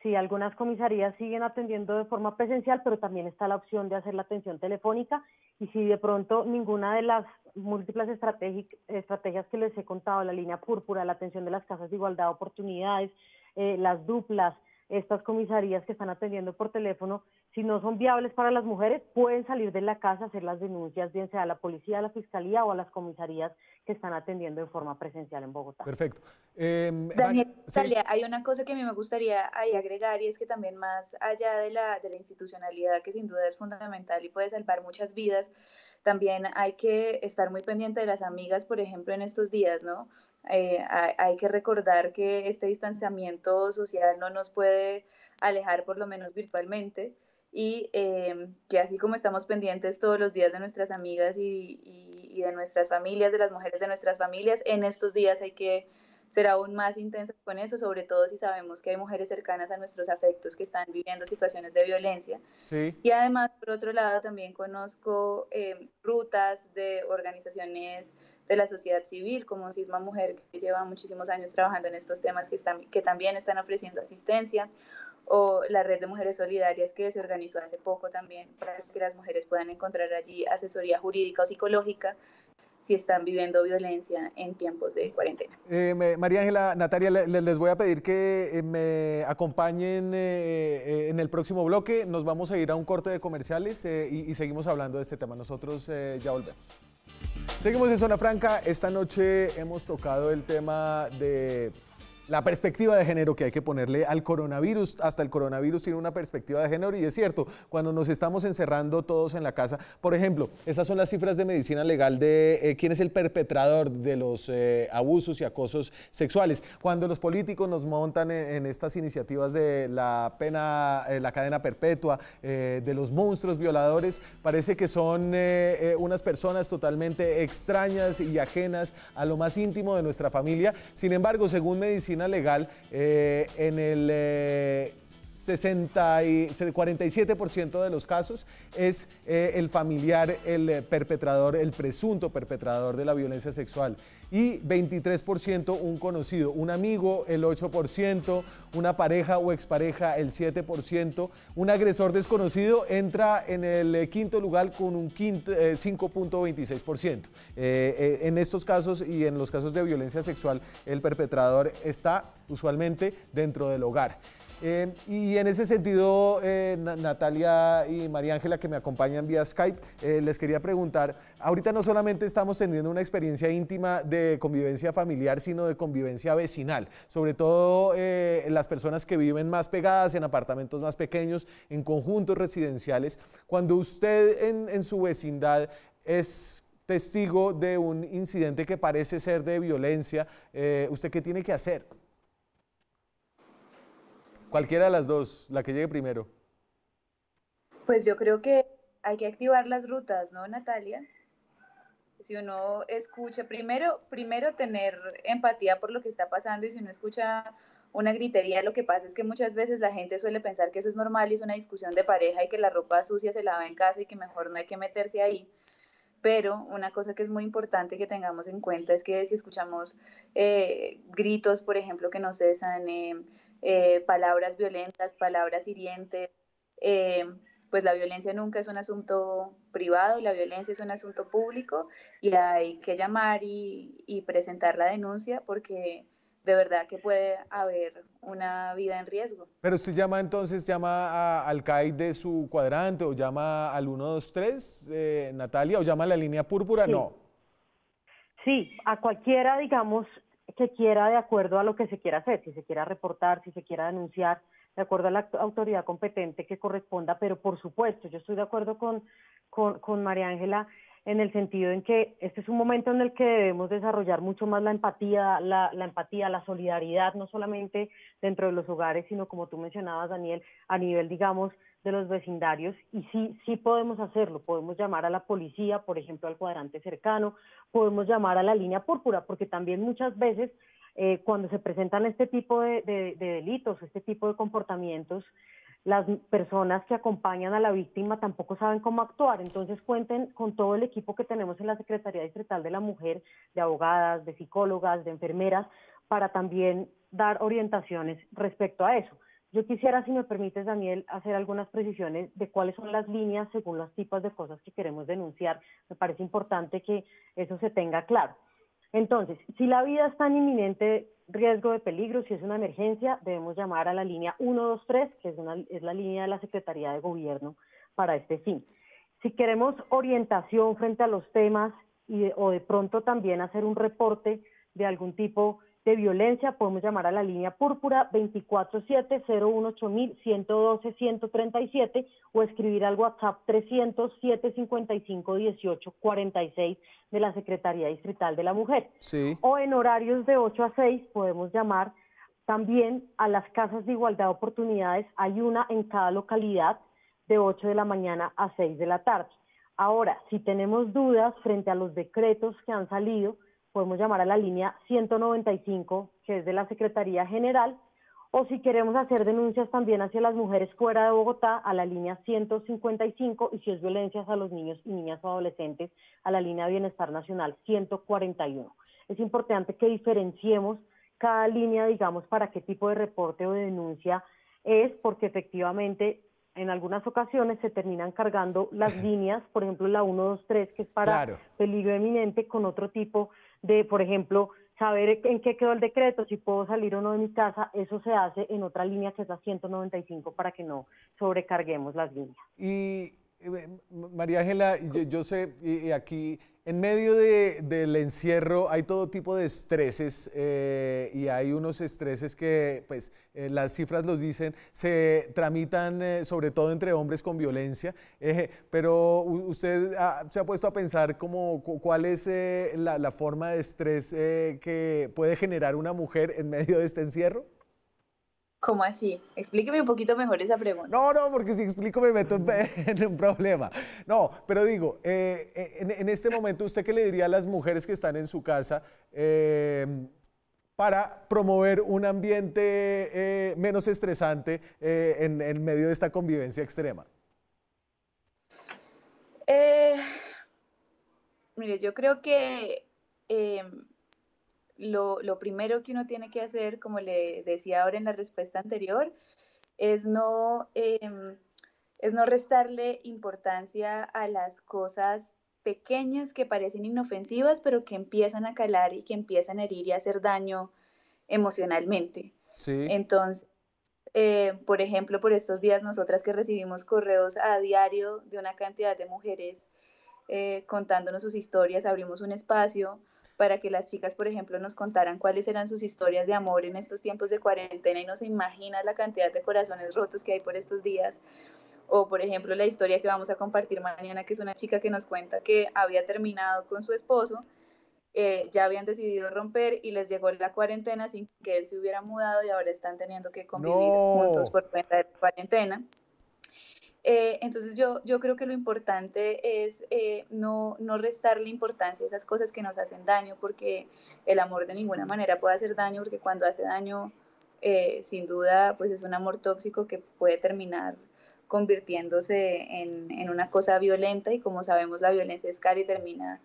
Sí, algunas comisarías siguen atendiendo de forma presencial, pero también está la opción de hacer la atención telefónica y si de pronto ninguna de las múltiples estrategias que les he contado, la línea púrpura, la atención de las casas de igualdad de oportunidades, las duplas, estas comisarías que están atendiendo por teléfono, si no son viables para las mujeres, pueden salir de la casa a hacer las denuncias, bien sea a la policía, a la fiscalía o a las comisarías que están atendiendo de forma presencial en Bogotá. Perfecto. Daniel, sí. Natalia, hay una cosa que a mí me gustaría ahí agregar y es que también más allá de la institucionalidad, que sin duda es fundamental y puede salvar muchas vidas, también hay que estar muy pendiente de las amigas, por ejemplo, en estos días, ¿no? Hay que recordar que este distanciamiento social no nos puede alejar, por lo menos virtualmente, y que así como estamos pendientes todos los días de nuestras amigas y de nuestras familias, de las mujeres de nuestras familias, en estos días hay que ser aún más intensas con eso, sobre todo si sabemos que hay mujeres cercanas a nuestros afectos que están viviendo situaciones de violencia. Sí. Y además, por otro lado, también conozco rutas de organizaciones de la sociedad civil, como Sisma Mujer, que lleva muchísimos años trabajando en estos temas, que también están ofreciendo asistencia, o la Red de Mujeres Solidarias, que se organizó hace poco también, para que las mujeres puedan encontrar allí asesoría jurídica o psicológica si están viviendo violencia en tiempos de cuarentena. María Ángela, Natalia, les voy a pedir que me acompañen en el próximo bloque. Nos vamos a ir a un corte de comerciales y seguimos hablando de este tema. Nosotros ya volvemos. Seguimos en Zona Franca. Esta noche hemos tocado el tema de la perspectiva de género que hay que ponerle al coronavirus. Hasta el coronavirus tiene una perspectiva de género y es cierto, cuando nos estamos encerrando todos en la casa, por ejemplo, esas son las cifras de medicina legal de quién es el perpetrador de los abusos y acosos sexuales. Cuando los políticos nos montan en estas iniciativas de la pena, la cadena perpetua, de los monstruos violadores, parece que son unas personas totalmente extrañas y ajenas a lo más íntimo de nuestra familia. Sin embargo, según medicina legal, en el 47% de los casos es el familiar, el perpetrador, el presunto perpetrador de la violencia sexual. Y 23% un conocido, un amigo el 8%, una pareja o expareja el 7%, un agresor desconocido entra en el quinto lugar con un 5.26%. En estos casos y en los casos de violencia sexual, el perpetrador está usualmente dentro del hogar. Y en ese sentido, Natalia y María Ángela, que me acompañan vía Skype, les quería preguntar, ahorita no solamente estamos teniendo una experiencia íntima de convivencia familiar, sino de convivencia vecinal, sobre todo las personas que viven más pegadas en apartamentos más pequeños, en conjuntos residenciales. Cuando usted en su vecindad es testigo de un incidente que parece ser de violencia, ¿usted qué tiene que hacer? Cualquiera de las dos, la que llegue primero. Pues yo creo que hay que activar las rutas, ¿no, Natalia? Si uno escucha, primero tener empatía por lo que está pasando, y si uno escucha una gritería, lo que pasa es que muchas veces la gente suele pensar que eso es normal y es una discusión de pareja y que la ropa sucia se lava en casa y que mejor no hay que meterse ahí. pero una cosa que es muy importante que tengamos en cuenta es que si escuchamos gritos, por ejemplo, que no cesan, palabras violentas, palabras hirientes, eh, pues la violencia nunca es un asunto privado, la violencia es un asunto público y hay que llamar y presentar la denuncia porque de verdad que puede haber una vida en riesgo. Pero usted llama entonces, al CAI de su cuadrante o llama al 123, Natalia, o llama a la línea púrpura, Sí. no. Sí, a cualquiera, digamos, que quiera de acuerdo a lo que se quiera hacer, si se quiera reportar, si se quiera denunciar, de acuerdo a la autoridad competente que corresponda, pero por supuesto, yo estoy de acuerdo con María Ángela en el sentido en que este es un momento en el que debemos desarrollar mucho más la empatía, la solidaridad, no solamente dentro de los hogares, sino como tú mencionabas, Daniel, a nivel, digamos, de los vecindarios, y sí podemos hacerlo, podemos llamar a la policía, por ejemplo, al cuadrante cercano, podemos llamar a la línea púrpura, porque también muchas veces cuando se presentan este tipo de delitos, este tipo de comportamientos, las personas que acompañan a la víctima tampoco saben cómo actuar, entonces cuenten con todo el equipo que tenemos en la Secretaría Distrital de la Mujer, de abogadas, de psicólogas, de enfermeras, para también dar orientaciones respecto a eso. Yo quisiera, si me permites, Daniel, hacer algunas precisiones de cuáles son las líneas según los tipos de cosas que queremos denunciar. Me parece importante que eso se tenga claro. Entonces, si la vida está en inminente riesgo de peligro, si es una emergencia, debemos llamar a la línea 123, que es la línea de la Secretaría de Gobierno para este fin. Si queremos orientación frente a los temas o de pronto también hacer un reporte de algún tipo de violencia, podemos llamar a la línea púrpura 24-7-018-112-137 o escribir al WhatsApp 300-755-1846 de la Secretaría Distrital de la Mujer. Sí. O en horarios de 8 a 6 podemos llamar también a las casas de igualdad de oportunidades. Hay una en cada localidad de 8 de la mañana a 6 de la tarde. Ahora, si tenemos dudas frente a los decretos que han salido, podemos llamar a la línea 195, que es de la Secretaría General, o si queremos hacer denuncias también hacia las mujeres fuera de Bogotá, a la línea 155, y si es violencias a los niños y niñas o adolescentes, a la línea Bienestar Nacional 141. Es importante que diferenciemos cada línea, digamos, para qué tipo de reporte o de denuncia es, porque efectivamente en algunas ocasiones se terminan cargando las líneas, por ejemplo la 123, que es para peligro eminente, con otro tipo de, por ejemplo, saber en qué quedó el decreto, si puedo salir o no de mi casa. Eso se hace en otra línea que es la 195 para que no sobrecarguemos las líneas. Y María Ángela, yo sé, y aquí en medio del encierro hay todo tipo de estreses y hay unos estreses que, pues, las cifras los dicen, se tramitan sobre todo entre hombres con violencia, pero usted se ha puesto a pensar cuál es la forma de estrés que puede generar una mujer en medio de este encierro. ¿Cómo así? Explíqueme un poquito mejor esa pregunta. No, porque si explico me meto en un problema. No, pero digo, en este momento, ¿usted qué le diría a las mujeres que están en su casa para promover un ambiente menos estresante en medio de esta convivencia extrema? Mire, yo creo que lo primero que uno tiene que hacer, como le decía ahora en la respuesta anterior, es no restarle importancia a las cosas pequeñas que parecen inofensivas, pero que empiezan a calar y que empiezan a herir y a hacer daño emocionalmente. Sí. Entonces, por ejemplo, por estos días nosotras que recibimos correos a diario de una cantidad de mujeres contándonos sus historias, abrimos un espacio para que las chicas, por ejemplo, nos contaran cuáles eran sus historias de amor en estos tiempos de cuarentena, y no se imagina la cantidad de corazones rotos que hay por estos días. O, por ejemplo, la historia que vamos a compartir mañana, que es una chica que nos cuenta que había terminado con su esposo, ya habían decidido romper y les llegó la cuarentena sin que él se hubiera mudado y ahora están teniendo que convivir juntos por cuenta de la cuarentena. Entonces yo creo que lo importante es no restarle importancia a esas cosas que nos hacen daño, porque el amor de ninguna manera puede hacer daño, porque cuando hace daño, sin duda, pues es un amor tóxico que puede terminar convirtiéndose en una cosa violenta, y como sabemos la violencia es cara y termina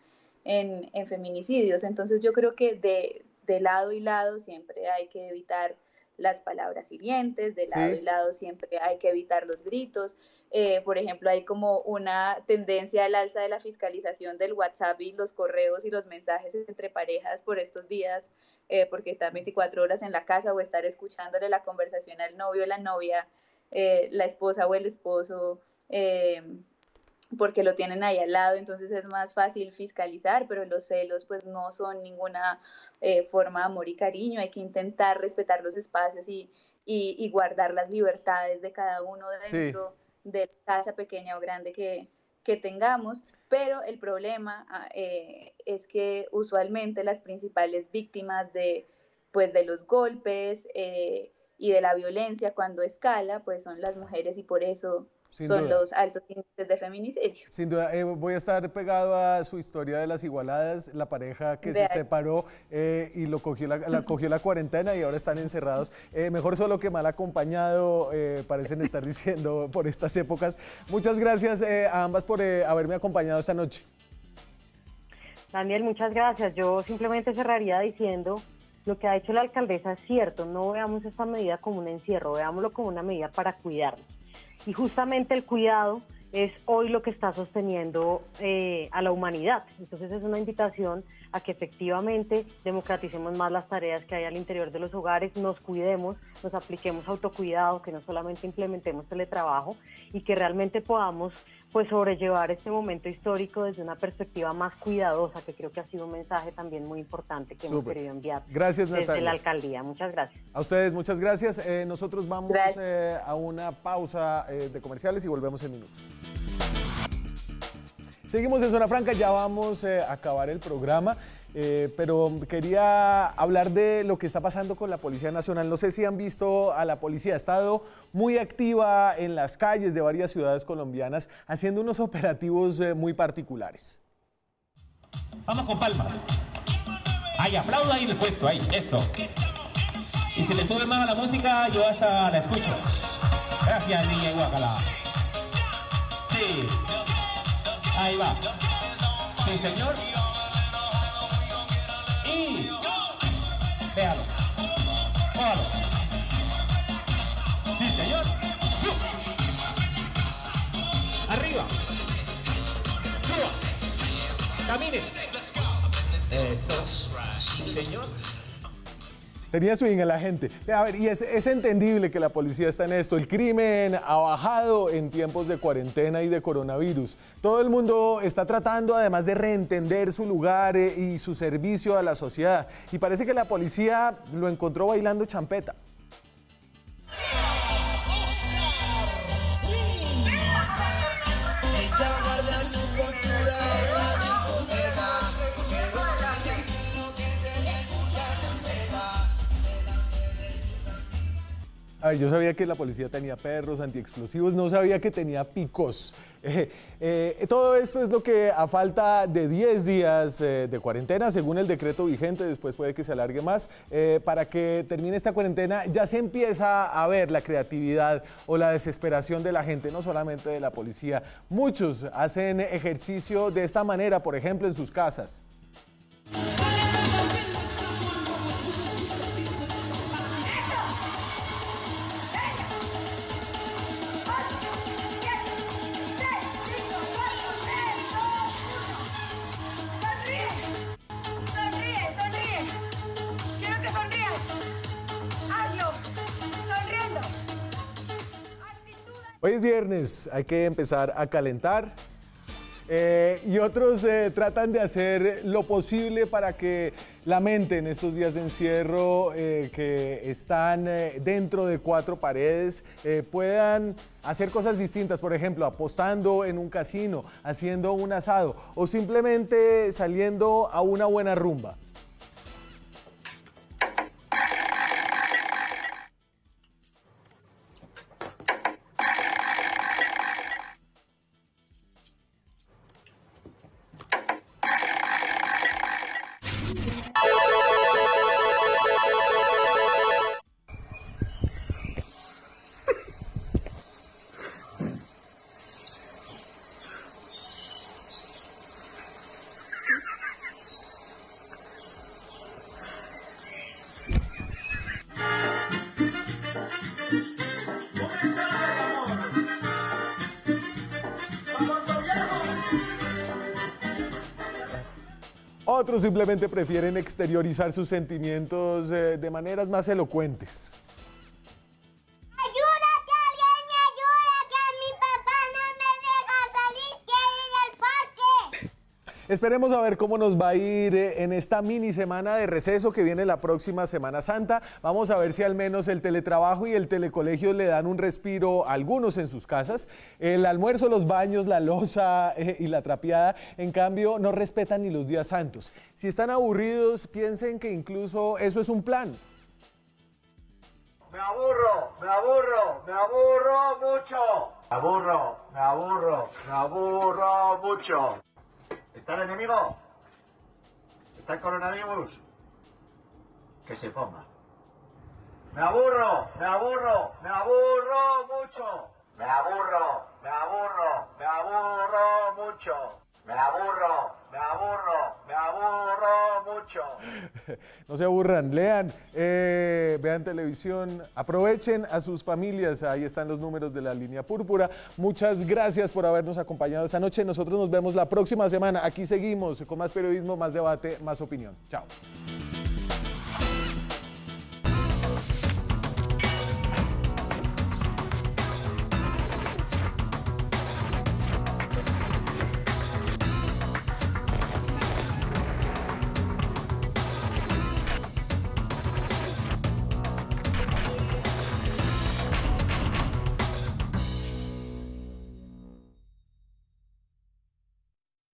en feminicidios. Entonces yo creo que de lado y lado siempre hay que evitar las palabras hirientes, de lado y lado siempre hay que evitar los gritos. Por ejemplo, hay como una tendencia al alza de la fiscalización del WhatsApp y los correos y los mensajes entre parejas por estos días, porque están 24 horas en la casa, o estar escuchándole la conversación al novio o la novia, la esposa o el esposo, porque lo tienen ahí al lado. Entonces es más fácil fiscalizar, pero los celos pues no son ninguna forma de amor y cariño. Hay que intentar respetar los espacios y guardar las libertades de cada uno dentro de la casa pequeña o grande que tengamos, pero el problema es que usualmente las principales víctimas de los golpes y de la violencia cuando escala, pues son las mujeres, y por eso son los altos índices de feminicidio. Sin duda, voy a estar pegado a su historia de las Igualadas, la pareja que se separó y la cogió la cuarentena y ahora están encerrados. Mejor solo que mal acompañado, parecen estar diciendo por estas épocas. Muchas gracias a ambas por haberme acompañado esta noche. Daniel, muchas gracias. Yo simplemente cerraría diciendo: lo que ha hecho la alcaldesa es cierto, no veamos esta medida como un encierro, veámoslo como una medida para cuidarnos. Y justamente el cuidado es hoy lo que está sosteniendo a la humanidad. Entonces es una invitación a que efectivamente democraticemos más las tareas que hay al interior de los hogares, nos cuidemos, nos apliquemos autocuidado, que no solamente implementemos teletrabajo, y que realmente podamos pues sobrellevar este momento histórico desde una perspectiva más cuidadosa, que creo que ha sido un mensaje también muy importante que hemos querido enviar. Gracias, desde Natalia. la alcaldía. Muchas gracias. A ustedes, muchas gracias. Nosotros vamos a una pausa de comerciales y volvemos en minutos. Seguimos en Zona Franca, ya vamos a acabar el programa. Pero quería hablar de lo que está pasando con la Policía Nacional. No sé si han visto a la policía, ha estado muy activa en las calles de varias ciudades colombianas haciendo unos operativos muy particulares. Vamos con palmas. Ahí, aplaudo ahí en el puesto, ahí, eso. Y si le sube más a la música, yo hasta la escucho. Gracias, niña Iguacala. Sí. Ahí va. Sí, señor. Y véalo, póngalo. Sí, señor. Arriba. Suba. Camine. Eso. Sí, señor. Tenía swing a la gente. A ver, y es entendible que la policía está en esto. El crimen ha bajado en tiempos de cuarentena y de coronavirus. Todo el mundo está tratando además de reentender su lugar y su servicio a la sociedad. Y parece que la policía lo encontró bailando champeta. A ver, yo sabía que la policía tenía perros antiexplosivos, no sabía que tenía picos. Todo esto es lo que a falta de 10 días de cuarentena, según el decreto vigente, después puede que se alargue más, para que termine esta cuarentena ya se empieza a ver la creatividad o la desesperación de la gente, no solamente de la policía. Muchos hacen ejercicio de esta manera, por ejemplo, en sus casas. Hoy es viernes, hay que empezar a calentar y otros tratan de hacer lo posible para que la mente en estos días de encierro que están dentro de 4 paredes puedan hacer cosas distintas, por ejemplo, apostando en un casino, haciendo un asado o simplemente saliendo a una buena rumba. Otros simplemente prefieren exteriorizar sus sentimientos de maneras más elocuentes. ¡Ayuda, que alguien me ayuda, que mi papá no me deja salir, quiero ir al parque! Esperemos a ver cómo nos va a ir en esta mini semana de receso que viene la próxima Semana Santa. Vamos a ver si al menos el teletrabajo y el telecolegio le dan un respiro a algunos en sus casas. El almuerzo, los baños, la loza y la trapeada, en cambio, no respetan ni los días santos. Si están aburridos, piensen que incluso eso es un plan. Me aburro mucho. Me aburro mucho. ¿Está el enemigo? ¿Está el coronavirus? Que se ponga. Me aburro mucho. Me aburro mucho. Me aburro mucho. No se aburran, lean, vean televisión, aprovechen a sus familias, ahí están los números de la Línea Púrpura. Muchas gracias por habernos acompañado esta noche. Nosotros nos vemos la próxima semana. Aquí seguimos con más periodismo, más debate, más opinión. Chao.